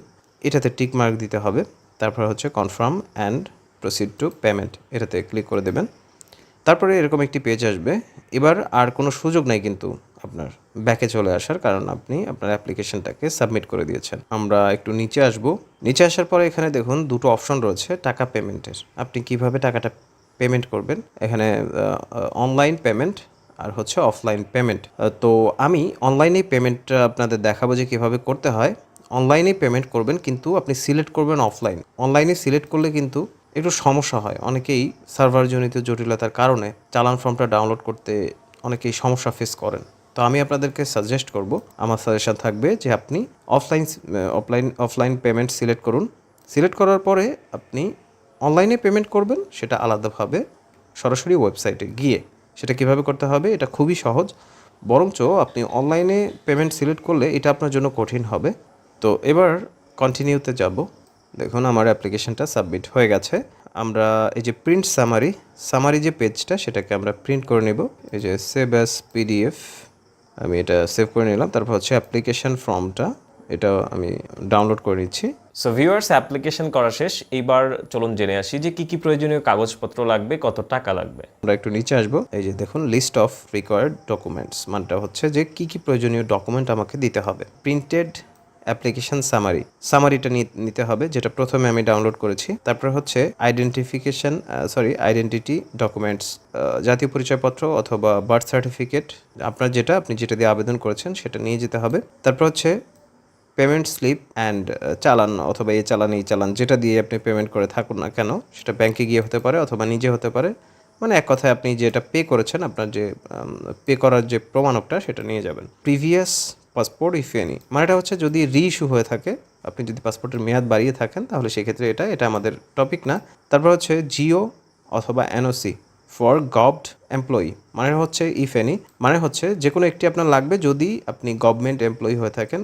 এটাতে টিক মার্ক দিতে হবে। তারপর হচ্ছে confirm and proceed to payment, এটাতে ক্লিক করে দেবেন। তারপরে এরকম একটি পেজ আসবে। এবার আর কোনো সুযোগ নাই কিন্তু আপনার ব্যাকে চলে আসার, কারণ আপনি আপনার অ্যাপ্লিকেশনটাকে সাবমিট করে দিয়েছেন। আমরা একটু নিচে আসব। নিচে আসার পরে এখানে দেখুন দুটো অপশন রয়েছে টাকা পেমেন্টের। আপনি কিভাবে টাকাটা পেমেন্ট করবেন, এখানে অনলাইন পেমেন্ট আর হচ্ছে অফলাইন পেমেন্ট। তো আমি অনলাইনেই পেমেন্টটা আপনাদের দেখাবো যে কীভাবে করতে হয়। অনলাইনেই পেমেন্ট করবেন, কিন্তু আপনি সিলেক্ট করবেন অফলাইন। অনলাইনে সিলেক্ট করলে কিন্তু একটু সমস্যা হয়, অনেকেই সার্ভারজনিত জটিলতার কারণে চালান ফর্মটা ডাউনলোড করতে অনেকেই সমস্যা ফেস করেন। তো আমি আপনাদেরকে সাজেস্ট করব, আমার সাজেশন থাকবে যে আপনি অফলাইন পেমেন্ট সিলেক্ট করুন। সিলেক্ট করার পরে আপনি অনলাইনে পেমেন্ট করবেন, সেটা আলাদাভাবে সরাসরি ওয়েবসাইটে গিয়ে। সেটা কিভাবে করতে হবে, এটা খুবই সহজ। বরঞ্চ আপনি অনলাইনে পেমেন্ট সিলেক্ট করলে এটা আপনার জন্য কঠিন হবে। তো এবার কন্টিনিউতে যাব। দেখুন আমার অ্যাপ্লিকেশনটা সাবমিট হয়ে গেছে। আমরা এই যে প্রিন্ট সামারি যে পেজটা, সেটাকে আমরা প্রিন্ট করে নেব। এই যে সেভ অ্যাজ পিডিএফ, আমি এটা সেভ করে নিলাম। তারপর হচ্ছে অ্যাপ্লিকেশন ফর্মটা, এটা আমি ডাউনলোড করে নিচ্ছি। সো ভিউয়ার্স, অ্যাপ্লিকেশন করা শেষ। এইবার চলুন জেনে আসি যে কি কি প্রয়োজনীয় কাগজপত্র লাগবে, কত টাকা লাগবে। আমরা একটু নিচে আসবো। এই যে দেখুন লিস্ট অফ রিকোয়ার্ড ডকুমেন্টস, মানটা হচ্ছে যে কি কি প্রয়োজনীয় ডকুমেন্ট আমাকে দিতে হবে। প্রিন্টেড অ্যাপ্লিকেশন সামারিটা নিতে হবে, যেটা প্রথমে আমি ডাউনলোড করেছি। তারপর হচ্ছে আইডেন্টিটি ডকুমেন্টস, জাতীয় পরিচয়পত্র অথবা বার্থ সার্টিফিকেট, আপনি যেটা দিয়ে আবেদন করেছেন সেটা নিয়ে যেতে হবে। তারপর হচ্ছে পেমেন্ট স্লিপ অ্যান্ড চালান, অথবা এই চালান যেটা দিয়ে আপনি পেমেন্ট করে থাকুন না কেন, সেটা ব্যাংকে গিয়ে হতে পারে অথবা নিজে হতে পারে। মানে এক কথায় আপনি যেটা পে করেছেন, আপনার যে পে করার যে প্রমাণকটা, সেটা নিয়ে যাবেন। প্রিভিয়াস পাসপোর্ট ইফ এনি, মানে এটা হচ্ছে যদি রিইস্যু হয়ে থাকে, আপনি যদি পাসপোর্টের মেয়াদ বাড়িয়ে থাকেন, তাহলে সেক্ষেত্রে এটা আমাদের টপিক না। তারপর হচ্ছে জিও অথবা এনওসি ফর গভড এমপ্লয়ি, মানে হচ্ছে ইফ এনি, মানে হচ্ছে যে কোনো একটি আপনার লাগবে যদি আপনি গভর্নমেন্ট এমপ্লয়ি হয়ে থাকেন।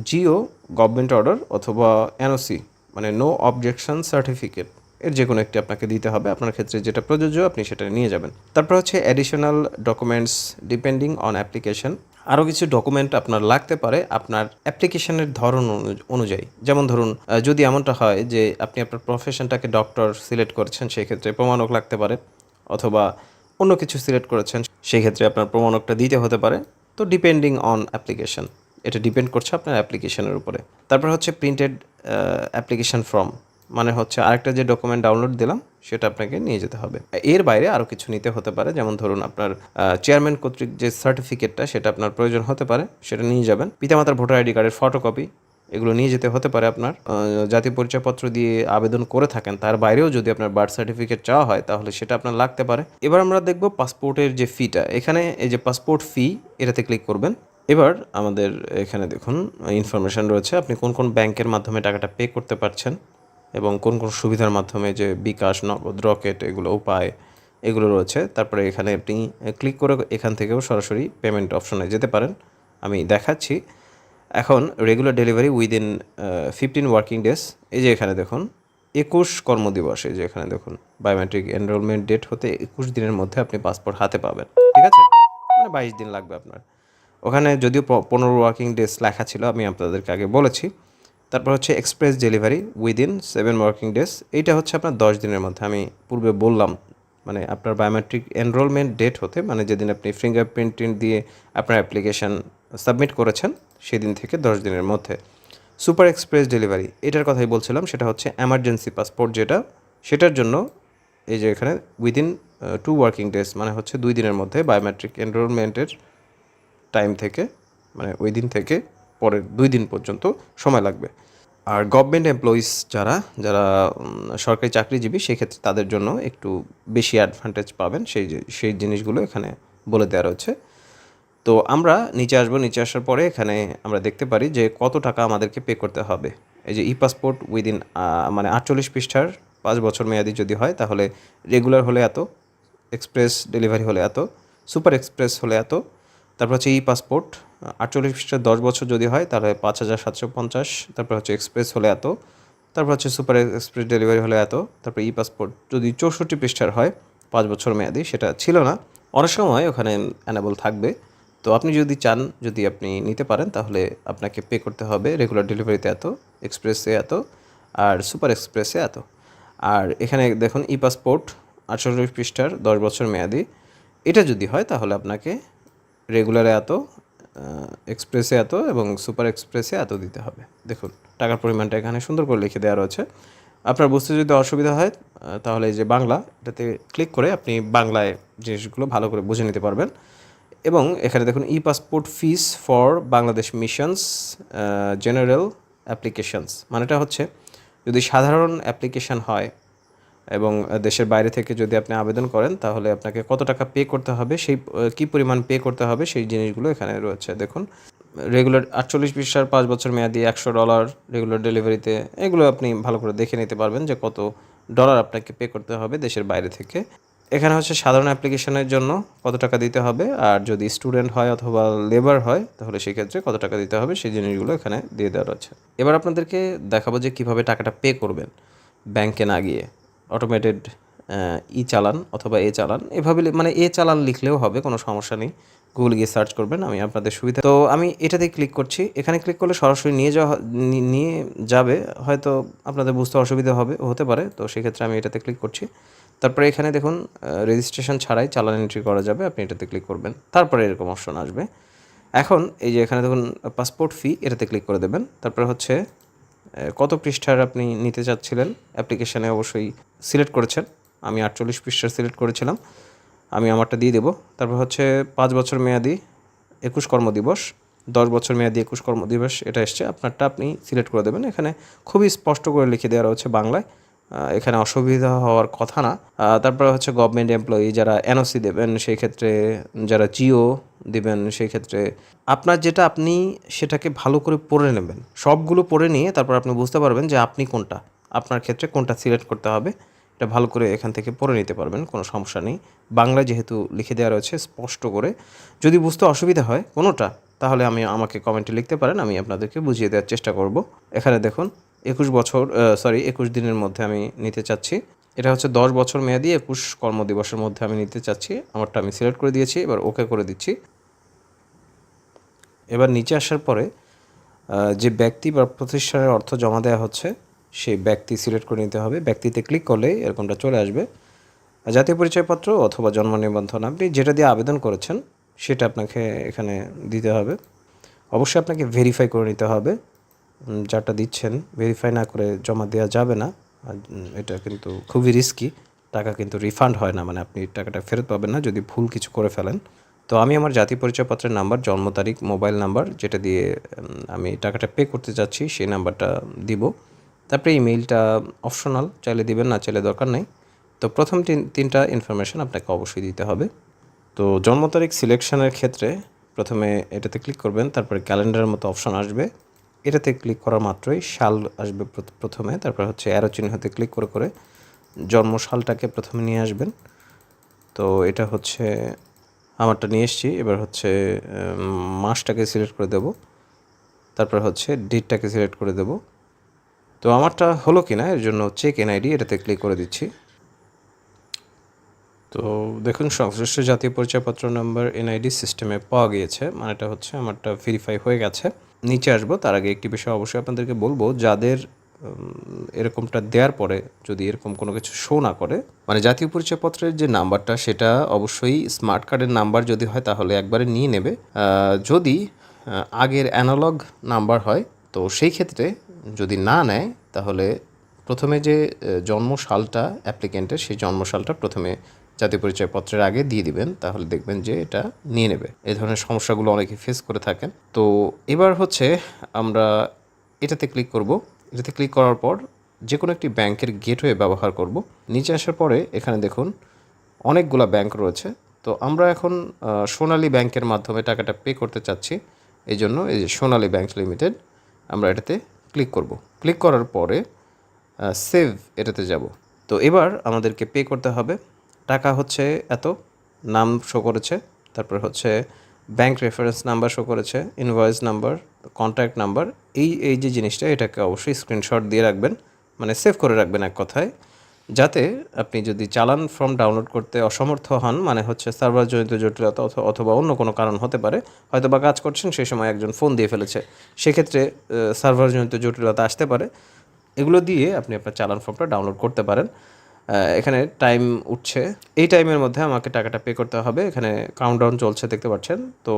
জিও গভর্নমেন্ট অর্ডার অথবা এনওসি মানে নো অবজেকশন সার্টিফিকেট, এর যে কোনো একটি আপনাকে দিতে হবে। আপনার ক্ষেত্রে যেটা প্রযোজ্য আপনি সেটা নিয়ে যাবেন। তারপর হচ্ছে additional documents depending on application, আরও কিছু ডকুমেন্ট আপনার লাগতে পারে আপনার অ্যাপ্লিকেশনের ধরন অনুযায়ী। যেমন ধরুন যদি এমনটা হয় যে আপনি আপনার প্রফেশনটাকে ডক্টর সিলেক্ট করেছেন, সেই ক্ষেত্রে প্রমাণক লাগতে পারে, অথবা অন্য কিছু সিলেক্ট করেছেন, সেই ক্ষেত্রে আপনার প্রমাণকটা দিতে হতে পারে। তো ডিপেন্ডিং অন অ্যাপ্লিকেশন, এটা ডিপেন্ড করছে আপনার অ্যাপ্লিকেশনের উপরে। তারপর হচ্ছে প্রিন্টেড অ্যাপ্লিকেশন ফর্ম, মানে হচ্ছে আরেকটা যে ডকুমেন্ট ডাউনলোড দিলাম সেটা আপনাকে নিয়ে যেতে হবে। এর বাইরে আরও কিছু নিতে হতে পারে, যেমন ধরুন আপনার চেয়ারম্যান কর্তৃক যে সার্টিফিকেটটা, সেটা আপনার প্রয়োজন হতে পারে, সেটা নিয়ে যাবেন। পিতামাতার ভোটার আইডি কার্ডের ফটোকপি, এগুলো নিয়ে যেতে হতে পারে। আপনার জাতীয় পরিচয়পত্র দিয়ে আবেদন করে থাকেন, তার বাইরেও যদি আপনার বার্থ সার্টিফিকেট চাওয়া হয়, তাহলে সেটা আপনার লাগতে পারে। এবার আমরা দেখব পাসপোর্টের যে ফিটা। এখানে এই যে পাসপোর্ট ফি, এটাতে ক্লিক করবেন। এবার আমাদের এখানে দেখুন ইনফরমেশন রয়েছে, আপনি কোন কোন ব্যাংকের মাধ্যমে টাকাটা পে করতে পারছেন। এবং কোন কোন সুবিধার মাধ্যমে যে বিকাশ, নগদ, রকেট এগুলো উপায় এগুলো রয়েছে। তারপরে এখানে আপনি ক্লিক করে এখান থেকেও সরাসরি পেমেন্ট অপশনে যেতে পারেন। আমি দেখাচ্ছি। এখন regular delivery within 15 working days, এই যে এখানে দেখুন 21 কর্মদিবস, এই যে এখানে দেখুন বায়োমেট্রিক এনরোলমেন্ট ডেট হতে 21 দিনের মধ্যে আপনি পাসপোর্ট হাতে পাবেন। ঠিক আছে, মানে 22 দিন লাগবে আপনার। ওখানে যদিও 15 ওয়ার্কিং ডেজ লেখা ছিল, আমি আপনাদেরকে আগে বলেছি। তারপর হচ্ছে express delivery within 7 working days, এইটা হচ্ছে আপনার 10 দিনের মধ্যে। আমি পূর্বে বললাম মানে আপনার বায়োমেট্রিক এনরোলমেন্ট ডেট হতে, মানে যেদিন আপনি ফিঙ্গারপ্রিন্ট দিয়ে আপনার অ্যাপ্লিকেশন সাবমিট করেছেন সেদিন থেকে 10 দিনের মধ্যে। সুপার এক্সপ্রেস ডেলিভারি এটার কথাই বলছিলাম, সেটা হচ্ছে এমার্জেন্সি পাসপোর্ট যেটা, সেটার জন্য এই যে এখানে উইদিন 2 ওয়ার্কিং ডেজ, মানে হচ্ছে 2 দিনের মধ্যে বায়োমেট্রিক এনরোলমেন্টের টাইম থেকে, মানে ওই দিন থেকে পরের 2 দিন পর্যন্ত সময় লাগবে। আর গভর্নমেন্ট এমপ্লয়িজ যারা যারা সরকারি চাকরিজীবী, সেক্ষেত্রে তাদের জন্য একটু বেশি অ্যাডভান্টেজ পাবেন, সেই জিনিসগুলো এখানে বলে দেওয়া রয়েছে। তো আমরা নিচে আসবো, নিচে আসার পরে এখানে আমরা দেখতে পারি যে কত টাকা আমাদেরকে পে করতে হবে। এই যে ই পাসপোর্ট উইদিন মানে 48 পৃষ্ঠার 5 বছর মেয়াদি যদি হয় তাহলে রেগুলার হলে এত, এক্সপ্রেস ডেলিভারি হলে এত, সুপার এক্সপ্রেস হলে এত। তারপর হচ্ছে ই পাসপোর্ট 48 পৃষ্ঠার 10 বছর যদি হয় তাহলে 5750। তারপর হচ্ছে এক্সপ্রেস হলে এত, তারপর হচ্ছে সুপার এক্সপ্রেস ডেলিভারি হলে এত। তারপর ই পাসপোর্ট যদি 64 পৃষ্ঠার হয় 5 বছর মেয়াদি, সেটা ছিল না, অনেক সময় ওখানে অ্যানেবল থাকবে। তো আপনি যদি চান, যদি আপনি নিতে পারেন, তাহলে আপনাকে পে করতে হবে রেগুলার ডেলিভারিতে এত, এক্সপ্রেসে এত, আর সুপার এক্সপ্রেসে এত। আর এখানে দেখুন ই পাসপোর্ট 48 পৃষ্ঠার 10 বছর মেয়াদি, এটা যদি হয় তাহলে আপনাকে রেগুলারে এত, এক্সপ্রেসে এত এবং সুপার এক্সপ্রেসে এত দিতে হবে। দেখুন টাকার পরিমাণটা এখানে সুন্দর করে লিখে দেওয়া রয়েছে। আপনার বুঝতে যদি অসুবিধা হয় তাহলে এই যে বাংলা, এটাতে ক্লিক করে আপনি বাংলায় জিনিসগুলো ভালো করে বুঝে নিতে পারবেন। এবং এখানে দেখুন e passport fees for Bangladesh missions general applications, মানেটা হচ্ছে যদি সাধারণ অ্যাপ্লিকেশন হয় এবং দেশের বাইরে থেকে যদি আপনি আবেদন করেন তাহলে আপনাকে কত টাকা পে করতে হবে, সেই কী পরিমাণ পে করতে হবে সেই জিনিসগুলো এখানে রয়েছে। দেখুন রেগুলার 48 পৃষ্ঠার 5 বছর মেয়াদি $100 রেগুলার ডেলিভারিতে, এগুলো আপনি ভালো করে দেখে নিতে পারবেন যে কত ডলার আপনাকে পে করতে হবে দেশের বাইরে থেকে। এখানে হচ্ছে সাধারণ অ্যাপ্লিকেশনের জন্য কত টাকা দিতে হবে, আর যদি স্টুডেন্ট হয় অথবা লেবার হয় তাহলে সেক্ষেত্রে কত টাকা দিতে হবে সেই জিনিসগুলো এখানে দিয়ে দেওয়া রয়েছে। এবার আপনাদেরকে দেখাবো যে কীভাবে টাকাটা পে করবেন ব্যাংকে না গিয়ে। অটোমেটেড ই চালান অথবা এ চালান, এভাবে মানে এ চালান লিখলেও হবে, কোনো সমস্যা নেই। গুগল গিয়ে সার্চ করবেন, আমি আপনাদের সুবিধা। তো আমি এটাতে ক্লিক করছি, এখানে ক্লিক করলে সরাসরি নিয়ে যাবে, হয়তো আপনাদের বুঝতে অসুবিধা হতে পারে, তো সেক্ষেত্রে আমি এটাতে ক্লিক করছি। তারপরে এখানে দেখুন রেজিস্ট্রেশন ছাড়াই চালান এন্ট্রি করা যাবে, আপনি এটাতে ক্লিক করবেন, তারপরে এরকম অপশন আসবে। এখন এই যে এখানে দেখুন পাসপোর্ট ফি, এটাতে ক্লিক করে দেবেন। তারপরে হচ্ছে কত পৃষ্ঠার আপনি নিতে চাচ্ছিলেন, অ্যাপ্লিকেশানে অবশ্যই সিলেক্ট করেছেন, আমি 48 পৃষ্ঠার সিলেক্ট করেছিলাম, আমি আমারটা দিয়ে দেবো। তারপর হচ্ছে 5 বছর মেয়াদি 21 কর্মদিবস, 10 বছর মেয়াদি 21 কর্মদিবস, এটা এসছে, আপনারটা আপনি সিলেক্ট করে দেবেন। এখানে খুবই স্পষ্ট করে লিখে দেওয়া রয়েছে বাংলায়, এখানে অসুবিধা হওয়ার কথা না। তারপরে হচ্ছে গভর্নমেন্ট এমপ্লয়ি যারা এনওসি দেবেন সেই ক্ষেত্রে, যারা জিও দিবেন সেই ক্ষেত্রে, আপনার যেটা আপনি সেটাকে ভালো করে পড়ে নেবেন, সবগুলো পড়ে নিয়ে তারপর আপনি বুঝতে পারবেন যে আপনি কোনটা, আপনার ক্ষেত্রে কোনটা সিলেক্ট করতে হবে, এটা ভালো করে এখান থেকে পড়ে নিতে পারবেন, কোনো সমস্যা নেই। বাংলায় যেহেতু লিখে দেওয়া রয়েছে স্পষ্ট করে, যদি বুঝতে অসুবিধা হয় কোনোটা তাহলে আমাকে কমেন্টে লিখতে পারেন, আমি আপনাদেরকে বুঝিয়ে দেওয়ার চেষ্টা করব। এখানে দেখুন 21 দিনের মধ্যে আমি নিতে চাচ্ছি, এটা হচ্ছে 10 বছর মেয়াদি 21 কর্মদিবসের মধ্যে আমি নিতে চাচ্ছি, আমারটা আমি সিলেক্ট করে দিয়েছি, এবার ওকে করে দিচ্ছি। এবার নিচে আসার পরে যে ব্যক্তি বা প্রতিষ্ঠানের অর্থ জমা দেওয়া হচ্ছে সেই ব্যক্তি সিলেক্ট করে নিতে হবে, ব্যক্তিতে ক্লিক করলে এরকমটা চলে আসবে। জাতীয় পরিচয়পত্র অথবা জন্ম নিবন্ধন, আপনি যেটা দিয়ে আবেদন করেছেন সেটা আপনাকে এখানে দিতে হবে। অবশ্যই আপনাকে ভেরিফাই করে নিতে হবে, যাটা দিচ্ছেন ভেরিফাই না করে জমা দেওয়া যাবে না, এটা কিন্তু খুবই রিস্কি, টাকা কিন্তু রিফান্ড হয় না, মানে আপনি টাকাটা ফেরত পাবেন না যদি ভুল কিছু করে ফেলেন। তো আমি আমার জাতীয় পরিচয়পত্রের নাম্বার, জন্ম তারিখ, মোবাইল নাম্বার যেটা দিয়ে আমি টাকাটা পে করতে যাচ্ছি সেই নাম্বারটা দিব। তারপরে ইমেইলটা অপশনাল, চাইলে দিবেন, না চাইলে দরকার নেই। তো প্রথম তিনটা ইনফরমেশন আপনাকে অবশ্যই দিতে হবে। তো জন্ম তারিখ সিলেকশনের ক্ষেত্রে প্রথমে এটাতে ক্লিক করবেন, তারপরে ক্যালেন্ডারের মতো অপশন আসবে, এটাতে ক্লিক করা মাত্রই সাল আসবে প্রথমে, তারপর হচ্ছে অ্যারো চিহ্নতে ক্লিক করে করে জন্ম সালটাকে প্রথমে নিয়ে আসবেন। তো এটা হচ্ছে আমারটা নিয়ে এসেছি। এবার হচ্ছে মাসটাকে সিলেক্ট করে দেব, তারপর হচ্ছে ডেটটাকে সিলেক্ট করে দেব। তো আমারটা হলো কি না এর জন্য চেক এনআইডি এটাতে ক্লিক করে দিচ্ছি। তো দেখুন সংশ্লিষ্ট জাতীয় পরিচয়পত্র নাম্বার এনআইডি সিস্টেমে পাওয়া গিয়েছে, মানেটা হচ্ছে আমারটা ভেরিফাই হয়ে গেছে। নিচে আসবো তার আগে একটি বিষয় অবশ্যই আপনাদেরকে বলবো, যাদের এরকমটা দেওয়ার পরে যদি এরকম কোনো কিছু শো না করে, মানে জাতীয় পরিচয়পত্রের যে নাম্বারটা সেটা অবশ্যই স্মার্ট কার্ডের নাম্বার যদি হয় তাহলে একবারে নিয়ে নেবে। যদি আগের অ্যানালগ নাম্বার হয় তো সেই ক্ষেত্রে যদি না নেয় তাহলে প্রথমে যে জন্ম সালটা অ্যাপ্লিকেন্টের সেই জন্ম সালটা প্রথমে জাতীয় পরিচয়পত্রের আগে দিয়ে দিবেন, তাহলে দেখবেন যে এটা নিয়ে নেবে। এই ধরনের সমস্যাগুলো অনেকে ফেস করে থাকেন। তো এবার হচ্ছে আমরা এটাতে ক্লিক করব। এটাতে ক্লিক করার পর যে কোনো একটি ব্যাংকের গেটওয়ে ব্যবহার করব। নিচে আসার পরে এখানে দেখুন অনেকগুলা ব্যাংক রয়েছে। তো আমরা এখন সোনালী ব্যাংকের মাধ্যমে টাকাটা পে করতে চাচ্ছি, এই জন্য এই যে সোনালী ব্যাংক লিমিটেড আমরা এটাতে ক্লিক করব। ক্লিক করার পরে সেভ এটাতে যাব। তো এবার আমাদেরকে পে করতে হবে। টাকা হচ্ছে এত, নাম শো করেছে, তারপর হচ্ছে ব্যাংক রেফারেন্স নাম্বার শো করেছে, ইনভয়েস নাম্বার, কন্ট্যাক্ট নাম্বার। এই যে জিনিসটা এটাকে অবশ্যই স্ক্রিনশট দিয়ে রাখবেন, মানে সেভ করে রাখবেন এক কথায়, যাতে আপনি যদি চালান ফর্ম ডাউনলোড করতে অসমর্থ হন, মানে হচ্ছে সার্ভারজনিত জটিলতা অথবা অন্য কোনো কারণ হতে পারে, হয়তো বা কাজ করছেন সেই সময় একজন ফোন দিয়ে ফেলেছে, সেক্ষেত্রে সার্ভারজনিত জটিলতা আসতে পারে। এগুলো দিয়ে আপনি আপনার চালান ফর্মটা ডাউনলোড করতে পারেন। এখানে টাইম উঠছে, এই টাইমের মধ্যে আমাকে টাকাটা পে করতে হবে। এখানে কাউন্টডাউন চলছে দেখতে পাচ্ছেন। তো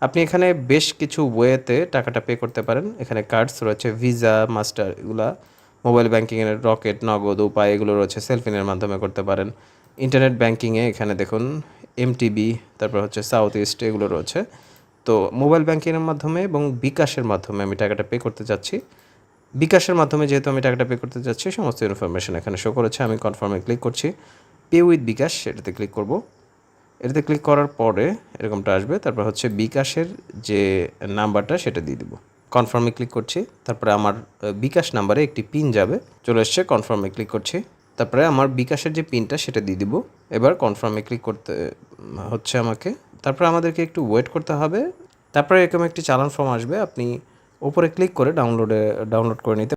আপনি এখানে বেশ কিছু ওয়েতে টাকাটা পে করতে পারেন। এখানে কার্ডস রয়েছে, ভিসা, মাস্টার, এগুলা মোবাইল ব্যাঙ্কিংয়ের রকেট, নগদ, উপায়, এগুলো রয়েছে। সেলফিনের মাধ্যমে করতে পারেন। ইন্টারনেট ব্যাঙ্কিংয়ে এখানে দেখুন এমটিবি, তারপর হচ্ছে সাউথ ইস্ট, এগুলো রয়েছে। তো মোবাইল ব্যাঙ্কিংয়ের মাধ্যমে এবং বিকাশের মাধ্যমে আমি টাকাটা পে করতে চাচ্ছি। বিকাশের মাধ্যমে যেহেতু আমি টাকাটা পে করতে যাচ্ছি, সমস্ত ইনফরমেশন এখানে শো করেছে। আমি কনফার্মে ক্লিক করছি, পে উইথ বিকাশ এটাতে ক্লিক করব। এটাতে ক্লিক করার পরে এরকমটা আসবে, তারপর হচ্ছে বিকাশের যে নাম্বারটা সেটা দিয়ে দিব। কনফার্মে ক্লিক করছি, তারপরে আমার বিকাশ নাম্বারে একটি পিন যাবে, চলে এসছে। কনফার্মে ক্লিক করছি, তারপরে আমার বিকাশের যে পিনটা সেটা দিয়ে দিব। এবার কনফার্মে ক্লিক করতে হচ্ছে আমাকে, তারপরে আমাদেরকে একটু ওয়েট করতে হবে। তারপরে এরকম একটি চালান ফর্ম আসবে, আপনি ওপরে ক্লিক করে ডাউনলোড করে নিতে